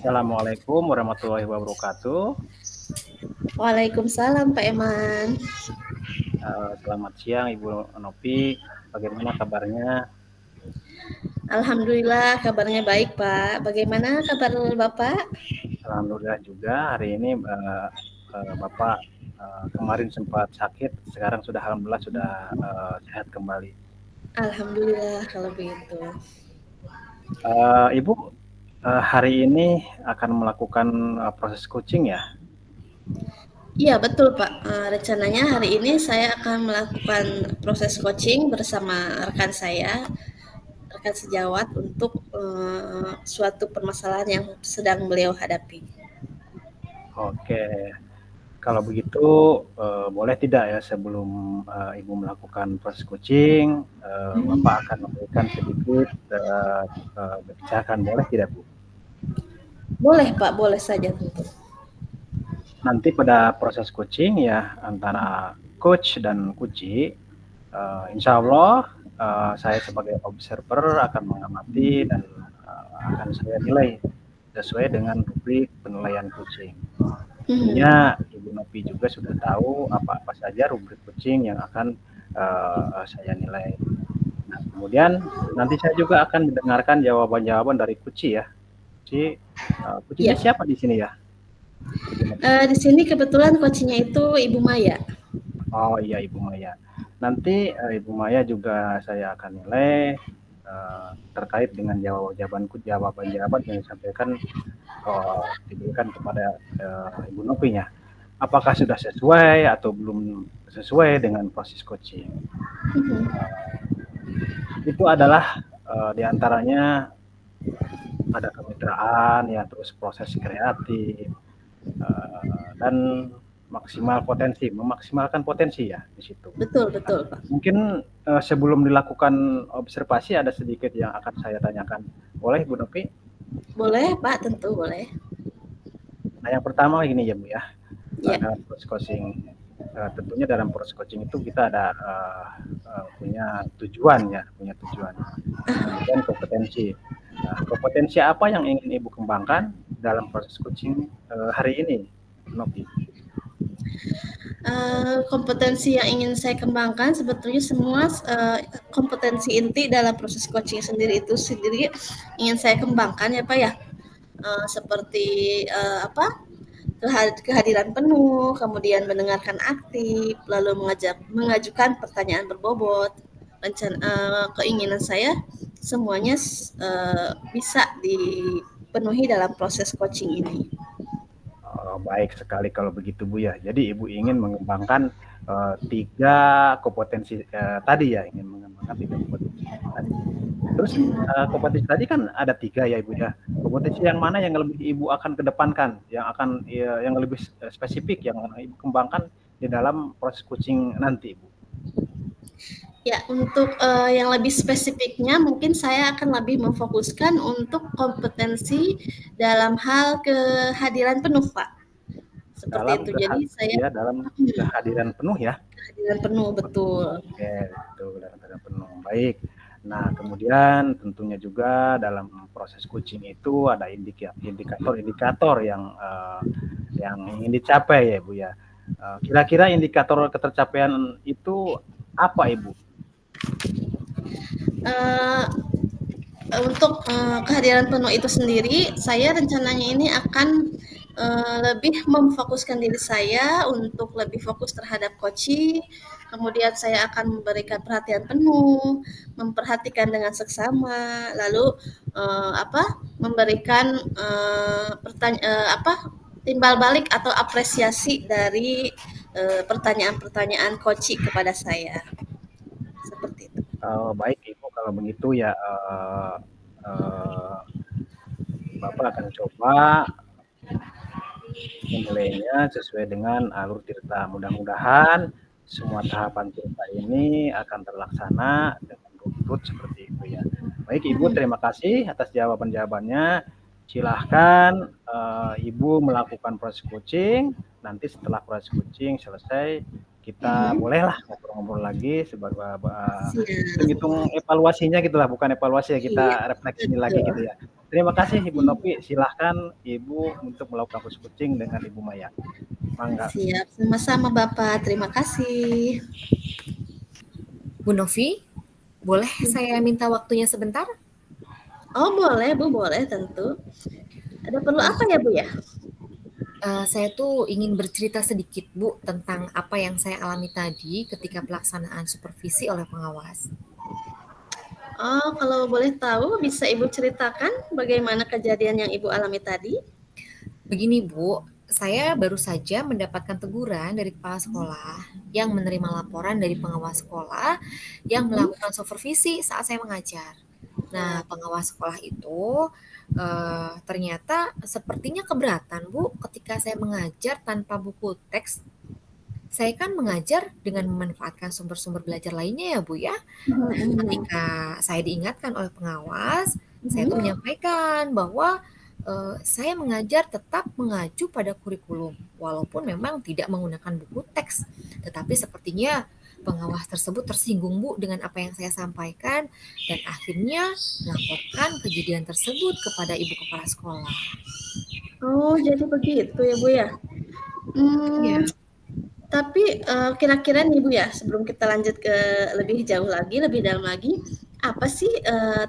Assalamualaikum warahmatullahi wabarakatuh. Waalaikumsalam Pak Eman. Selamat siang Ibu Nopi, bagaimana kabarnya? Alhamdulillah kabarnya baik Pak. Bagaimana kabar Bapak? Alhamdulillah juga hari ini Bapak kemarin sempat sakit, sekarang sudah alhamdulillah sudah sehat kembali. Alhamdulillah kalau begitu. Ibu hari ini akan melakukan proses coaching ya? Iya betul Pak. Rencananya hari ini saya akan melakukan proses coaching bersama rekan saya, rekan sejawat untuk suatu permasalahan yang sedang beliau hadapi. Oke, kalau begitu boleh tidak ya sebelum Ibu melakukan proses coaching, Bapak akan memberikan sedikit kebijakan, boleh tidak Bu? Boleh Pak, boleh saja tentu. Nanti pada proses coaching ya antara coach dan kuci, insya Allah saya sebagai observer akan mengamati dan akan saya nilai sesuai dengan rubrik penilaian coaching. Tentunya Ibu Nopi juga sudah tahu apa-apa saja rubrik coaching yang akan saya nilai. Nah, kemudian nanti saya juga akan mendengarkan jawaban-jawaban dari Kuci ya. Kucinya Ya, siapa di sini ya? di sini kebetulan coachnya itu Ibu Maya. Oh iya Ibu Maya. Nanti Ibu Maya juga saya akan nilai terkait dengan jawaban-jawaban yang disampaikan diberikan kepada Ibu Nopinya. Apakah sudah sesuai atau belum sesuai dengan proses coaching? Itu adalah diantaranya ada kemitraan ya, terus proses kreatif dan memaksimalkan potensi ya di situ. Betul, betul Pak. Mungkin sebelum dilakukan observasi ada sedikit yang akan saya tanyakan. Boleh Bu Nopi? Boleh Pak, tentu boleh. Nah yang pertama gini ya Bu ya, Ya. dalam proses coaching tentunya dalam proses coaching itu kita ada punya tujuan. Kemudian kompetensi. Nah, kompetensi apa yang ingin Ibu kembangkan dalam proses coaching hari ini, Nopi? Kompetensi yang ingin saya kembangkan sebetulnya semua kompetensi inti dalam proses coaching sendiri itu sendiri ingin saya kembangkan ya Pak ya. Seperti kehadiran penuh, kemudian mendengarkan aktif, lalu mengajukan pertanyaan berbobot. Keinginan saya semuanya bisa dipenuhi dalam proses coaching ini. Baik sekali kalau begitu Bu ya. Jadi Ibu ingin mengembangkan 3 kompetensi tadi ya, ingin mengembangkan 3 kompetensi tadi. Terus kompetensi tadi kan ada 3 ya Ibu ya. Kompetensi yang mana yang lebih Ibu akan kedepankan, yang lebih spesifik yang akan Ibu kembangkan di dalam proses coaching nanti Ibu? Ya, untuk yang lebih spesifiknya mungkin saya akan lebih memfokuskan untuk kompetensi dalam hal kehadiran penuh, Pak. Seperti Dalam itu. Jadi saya kehadiran penuh ya. kehadiran penuh, betul. Oke, itu dalam kehadiran penuh. Baik. Nah, kemudian tentunya juga dalam proses coaching itu ada indikator-indikator yang ingin dicapai ya, Bu ya. Kira-kira indikator ketercapaian itu apa, Ibu? Untuk kehadiran penuh itu sendiri, saya rencananya ini akan lebih memfokuskan diri saya untuk lebih fokus terhadap coaching. Kemudian saya akan memberikan perhatian penuh, memperhatikan dengan seksama, lalu memberikan timbal balik atau apresiasi dari pertanyaan-pertanyaan coaching kepada saya. Seperti itu. Baik Ibu, kalau begitu ya Bapak akan coba menilainya sesuai dengan alur cerita. Mudah-mudahan semua tahapan cerita ini akan terlaksana dengan runtut seperti itu ya. Baik Ibu, terima kasih atas jawaban-jawabannya. Silahkan Ibu melakukan proses coaching. Nanti setelah proses coaching selesai, kita bolehlah ngobrol-ngobrol lagi hitung-hitung evaluasinya gitulah, bukan evaluasi ya, kita Iya, refleksi lagi betul. gitu ya. Terima kasih Ibu Novi. Silahkan Ibu untuk melakukan fokus kucing dengan Ibu Maya. Mangga. Siap, sama-sama Bapak. Terima kasih. Bu Novi, boleh saya minta waktunya sebentar? Oh boleh Bu, boleh tentu. Ada perlu apa ya Bu ya? Saya tuh ingin bercerita sedikit Bu tentang apa yang saya alami tadi ketika pelaksanaan supervisi oleh pengawas. Oh kalau boleh tahu bisa Ibu ceritakan bagaimana kejadian yang Ibu alami tadi? Begini Bu, saya baru saja mendapatkan teguran dari kepala sekolah yang menerima laporan dari pengawas sekolah yang melakukan supervisi saat saya mengajar. Nah, pengawas sekolah itu ternyata sepertinya keberatan Bu ketika saya mengajar tanpa buku teks. Saya kan mengajar dengan memanfaatkan sumber-sumber belajar lainnya ya Bu ya. Ketika saya diingatkan oleh pengawas, saya tuh menyampaikan bahwa saya mengajar tetap mengacu pada kurikulum, walaupun memang tidak menggunakan buku teks. Tetapi sepertinya pengawas tersebut tersinggung Bu dengan apa yang saya sampaikan dan akhirnya melaporkan kejadian tersebut kepada ibu kepala sekolah. Oh jadi begitu ya Bu ya? Ya. Tapi kira-kira nih Bu ya, sebelum kita lanjut ke lebih jauh lagi, lebih dalam lagi, apa sih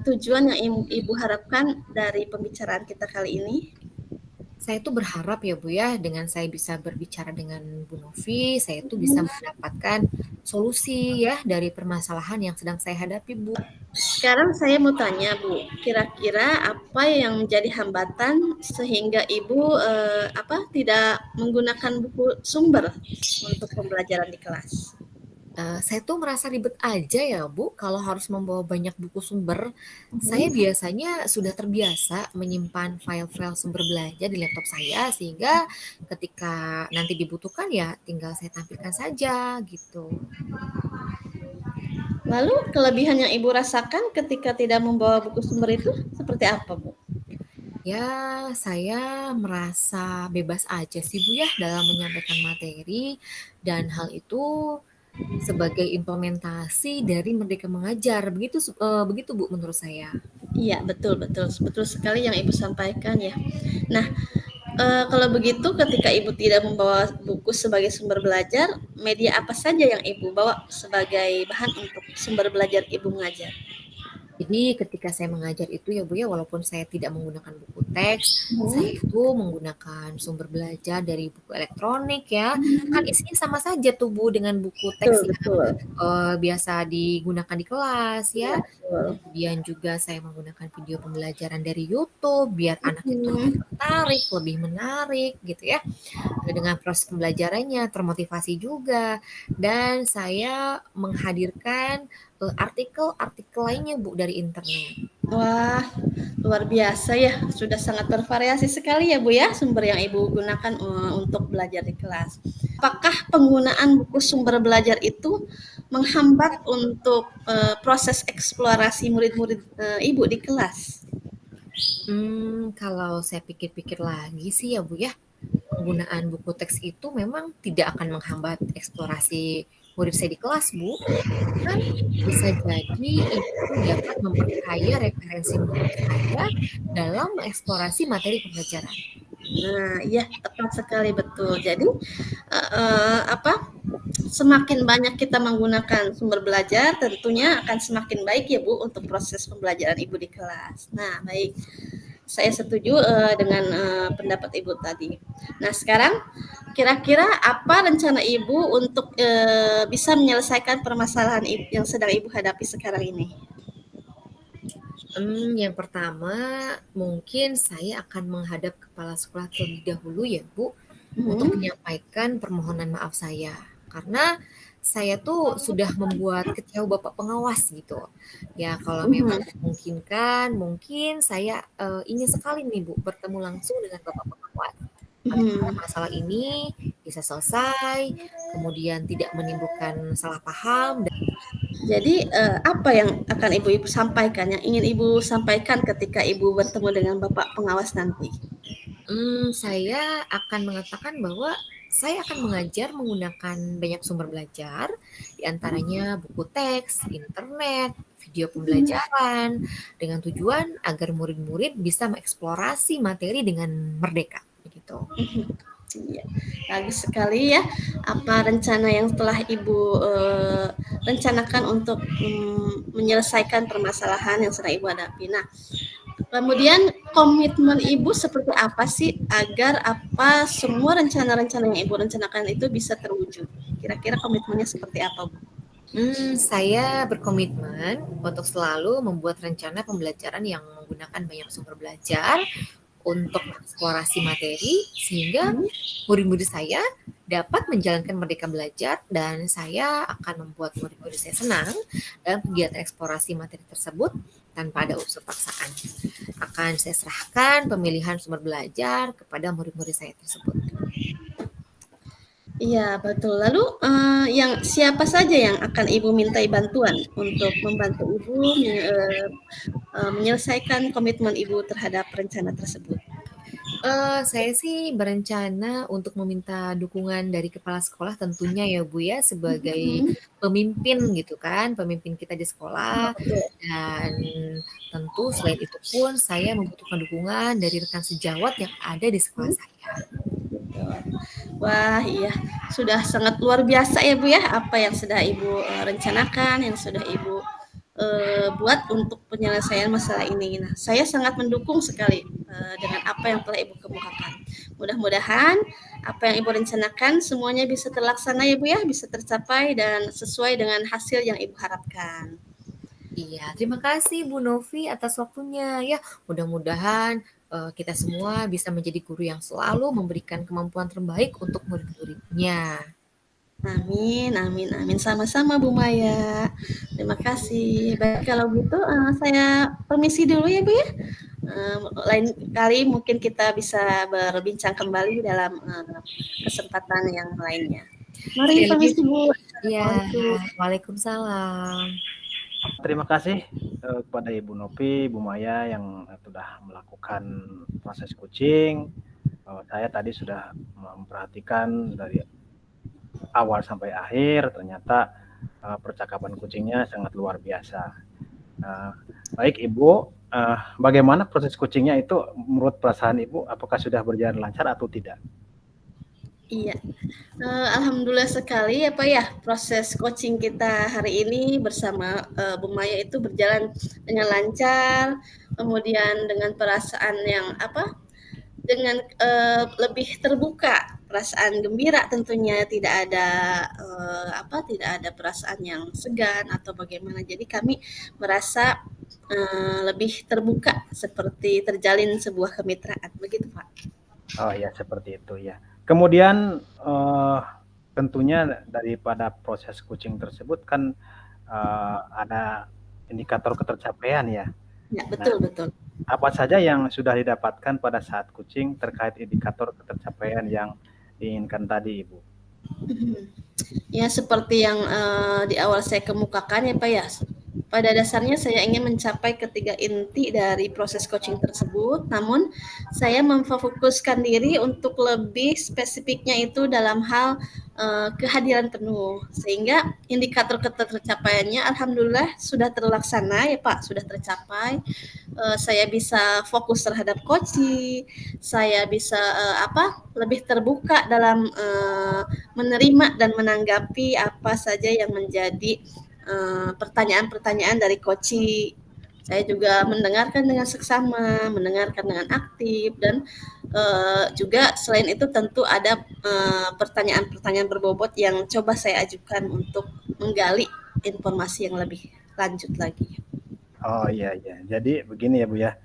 tujuan yang Ibu harapkan dari pembicaraan kita kali ini? Saya tuh berharap ya Bu ya, dengan saya bisa berbicara dengan Bu Novi, saya tuh bisa mendapatkan solusi ya dari permasalahan yang sedang saya hadapi Bu. Sekarang saya mau tanya Bu, kira-kira apa yang menjadi hambatan sehingga Ibu tidak menggunakan buku sumber untuk pembelajaran di kelas? Saya tuh merasa ribet aja ya Bu, kalau harus membawa banyak buku sumber. Saya biasanya sudah terbiasa menyimpan file-file sumber belajar di laptop saya, sehingga ketika nanti dibutuhkan ya tinggal saya tampilkan saja gitu. Lalu kelebihan yang Ibu rasakan ketika tidak membawa buku sumber itu seperti apa Bu? Ya, saya merasa bebas aja sih Bu ya dalam menyampaikan materi, dan hal itu sebagai implementasi dari Merdeka Mengajar. Begitu Bu menurut saya. Iya, betul betul. Betul sekali yang Ibu sampaikan ya. Nah, kalau begitu ketika Ibu tidak membawa buku sebagai sumber belajar, media apa saja yang Ibu bawa sebagai bahan untuk sumber belajar Ibu mengajar? Jadi ketika saya mengajar itu ya Bu ya, walaupun saya tidak menggunakan buku teks, saya itu menggunakan sumber belajar dari buku elektronik ya. Kan isinya sama saja tuh Bu dengan buku teks Betul yang betul. biasa digunakan di kelas Iya, ya. betul. Kemudian juga saya menggunakan video pembelajaran dari YouTube biar anak itu lebih tertarik, lebih menarik gitu ya. Dengan proses pembelajarannya termotivasi juga, dan saya menghadirkan artikel-artikel lainnya Bu dari internet. Wah, luar biasa ya. Sudah sangat bervariasi sekali ya Bu ya sumber yang Ibu gunakan untuk belajar di kelas. Apakah penggunaan buku sumber belajar itu menghambat untuk proses eksplorasi murid-murid Ibu di kelas? Kalau saya pikir-pikir lagi sih ya Bu ya, penggunaan buku teks itu memang tidak akan menghambat eksplorasi murid saya di kelas Bu. Bahkan bisa jadi itu dapat memperkaya referensi murid saya dalam mengeksplorasi materi pembelajaran. Nah, iya tepat sekali betul. Jadi semakin banyak kita menggunakan sumber belajar, tentunya akan semakin baik ya Bu untuk proses pembelajaran Ibu di kelas. Nah, baik. Saya setuju dengan pendapat Ibu tadi. Nah, sekarang kira-kira apa rencana Ibu untuk bisa menyelesaikan permasalahan yang sedang Ibu hadapi sekarang ini? Yang pertama mungkin saya akan menghadap kepala sekolah terlebih dahulu ya Bu, untuk menyampaikan permohonan maaf saya. Karena saya tuh sudah membuat kecewa Bapak pengawas gitu. Ya kalau memang memungkinkan, mungkin saya ingin sekali nih Bu bertemu langsung dengan Bapak pengawas. Agar masalah ini bisa selesai, kemudian tidak menimbulkan salah paham. Jadi apa yang akan Ibu sampaikan, yang ingin Ibu sampaikan ketika Ibu bertemu dengan Bapak pengawas nanti? Saya akan mengatakan bahwa saya akan mengajar menggunakan banyak sumber belajar, di antaranya buku teks, internet, video pembelajaran dengan tujuan agar murid-murid bisa mengeksplorasi materi dengan merdeka begitu. Iya, bagus sekali ya. Apa rencana yang telah Ibu rencanakan untuk menyelesaikan permasalahan yang sedang Ibu hadapi. Nah, kemudian komitmen Ibu seperti apa sih agar apa semua rencana-rencana yang Ibu rencanakan itu bisa terwujud? Kira-kira komitmennya seperti apa, Bu? Saya berkomitmen untuk selalu membuat rencana pembelajaran yang menggunakan banyak sumber belajar untuk mengeksplorasi materi sehingga murid-murid saya dapat menjalankan merdeka belajar, dan saya akan membuat murid-murid saya senang dalam kegiatan eksplorasi materi tersebut tanpa ada unsur paksaan. Akan saya serahkan pemilihan sumber belajar kepada murid-murid saya tersebut. Iya, betul. Lalu yang siapa saja yang akan Ibu mintai bantuan untuk membantu Ibu menyelesaikan komitmen Ibu terhadap rencana tersebut? Saya sih berencana untuk meminta dukungan dari kepala sekolah tentunya ya Bu ya, sebagai pemimpin gitu kan, pemimpin kita di sekolah. Dan tentu selain itu pun saya membutuhkan dukungan dari rekan sejawat yang ada di sekolah saya. Wah, iya, sudah sangat luar biasa ya Bu ya, apa yang sudah Ibu rencanakan, yang sudah Ibu buat untuk penyelesaian masalah ini. Nah, saya sangat mendukung sekali dengan apa yang telah Ibu kemukakan. Mudah-mudahan apa yang Ibu rencanakan semuanya bisa terlaksana ya Bu ya, bisa tercapai dan sesuai dengan hasil yang Ibu harapkan. Iya, terima kasih Bu Novi atas waktunya ya. Mudah-mudahan kita semua bisa menjadi guru yang selalu memberikan kemampuan terbaik untuk murid-muridnya. Amin, amin, amin. Sama-sama Bu Maya. Terima kasih. Baik, kalau gitu saya permisi dulu ya Bu ya. Lain kali mungkin kita bisa berbincang kembali dalam kesempatan yang lainnya. Mari permisi Bu. Ya, waalaikumsalam. Terima kasih kepada Ibu Novi, Bu Maya yang sudah melakukan proses coaching. Saya tadi sudah memperhatikan dari awal sampai akhir, ternyata percakapan coachingnya sangat luar biasa. Baik Ibu, bagaimana proses coachingnya itu menurut perasaan Ibu? Apakah sudah berjalan lancar atau tidak? Iya, alhamdulillah sekali ya Pak ya, proses coaching kita hari ini bersama Bu Maya itu berjalan dengan lancar, kemudian dengan perasaan yang dengan lebih terbuka, perasaan gembira tentunya, tidak ada tidak ada perasaan yang segan atau bagaimana. Jadi kami merasa lebih terbuka, seperti terjalin sebuah kemitraan, begitu Pak. Oh ya, seperti itu ya. Kemudian tentunya daripada proses coaching tersebut kan ada indikator ketercapaian ya. Ya, betul, betul. Apa saja yang sudah didapatkan pada saat coaching terkait indikator ketercapaian yang diinginkan tadi, Ibu? Ya, seperti yang di awal saya kemukakan ya Pak ya. Pada dasarnya saya ingin mencapai ketiga inti dari proses coaching tersebut, namun saya memfokuskan diri untuk lebih spesifiknya itu dalam hal kehadiran penuh, sehingga indikator ketercapaiannya alhamdulillah sudah terlaksana ya Pak, sudah tercapai. Saya bisa fokus terhadap coaching, saya bisa lebih terbuka dalam menerima dan menanggapi apa saja yang menjadi pertanyaan-pertanyaan dari coaching. Saya juga mendengarkan dengan seksama, mendengarkan dengan aktif, dan juga selain itu tentu ada pertanyaan-pertanyaan berbobot yang coba saya ajukan untuk menggali informasi yang lebih lanjut lagi. Oh iya. Jadi begini ya Bu ya.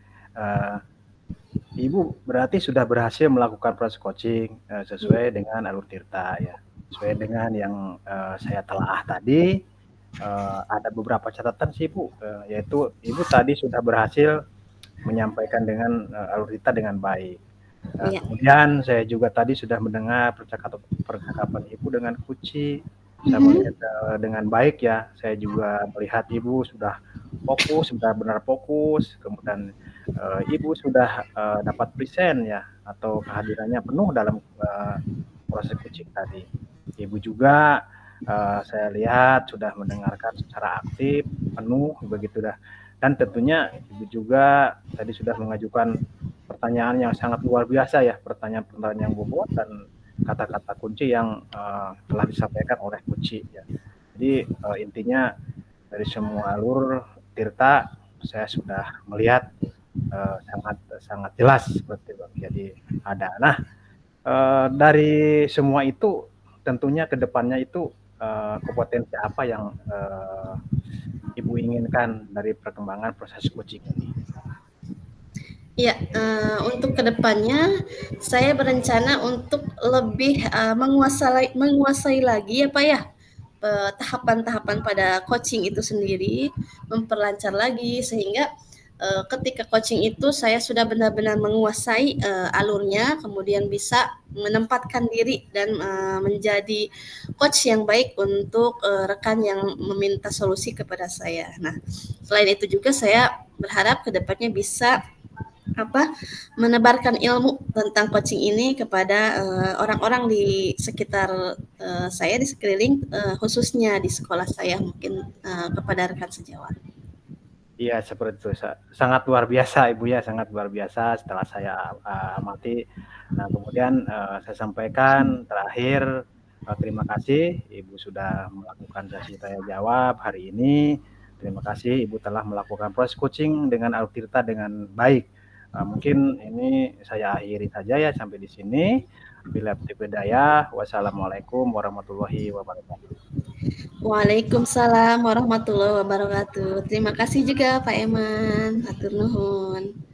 Ibu berarti sudah berhasil melakukan proses coaching sesuai dengan alur tirta ya. Sesuai dengan yang saya telaah tadi. Ada beberapa catatan sih Bu, yaitu Ibu tadi sudah berhasil menyampaikan dengan alur tirta dengan baik. Kemudian saya juga tadi sudah mendengar percakapan Ibu dengan Kuci. Saya melihat dengan baik ya. Saya juga melihat Ibu sudah fokus, benar-benar fokus. Kemudian Ibu sudah dapat present ya, atau kehadirannya penuh dalam proses coaching tadi. Ibu juga saya lihat sudah mendengarkan secara aktif penuh begitu dah. Dan tentunya Ibu juga tadi sudah mengajukan pertanyaan yang sangat luar biasa ya, pertanyaan-pertanyaan yang bobot dan kata-kata kunci yang telah disampaikan oleh Kuci ya. Jadi intinya dari semua alur Tirta saya sudah melihat sangat jelas seperti itu. Jadi ada. Nah, dari semua itu tentunya kedepannya itu kompetensi apa yang Ibu inginkan dari perkembangan proses coaching ini? Ya, untuk kedepannya saya berencana untuk lebih menguasai lagi ya Pak ya, tahapan-tahapan pada coaching itu sendiri, memperlancar lagi sehingga ketika coaching itu saya sudah benar-benar menguasai alurnya, kemudian bisa menempatkan diri dan menjadi coach yang baik untuk rekan yang meminta solusi kepada saya. Nah, selain itu juga saya berharap kedepannya bisa menebarkan ilmu tentang coaching ini kepada orang-orang di sekitar saya, di sekeliling, khususnya di sekolah saya, mungkin kepada rekan sejawat. Iya, seperti itu. Sangat luar biasa Ibu ya, sangat luar biasa setelah saya amati. Nah, kemudian saya sampaikan terakhir terima kasih Ibu sudah melakukan sesi tanya jawab hari ini. Terima kasih Ibu telah melakukan proses coaching dengan alur Tirta dengan baik. Mungkin ini saya akhiri saja ya sampai di sini. Bila hidayah, wassalamualaikum warahmatullahi wabarakatuh. Waalaikumsalam warahmatullahi wabarakatuh. Terima kasih juga Pak Eman. Hatur nuhun.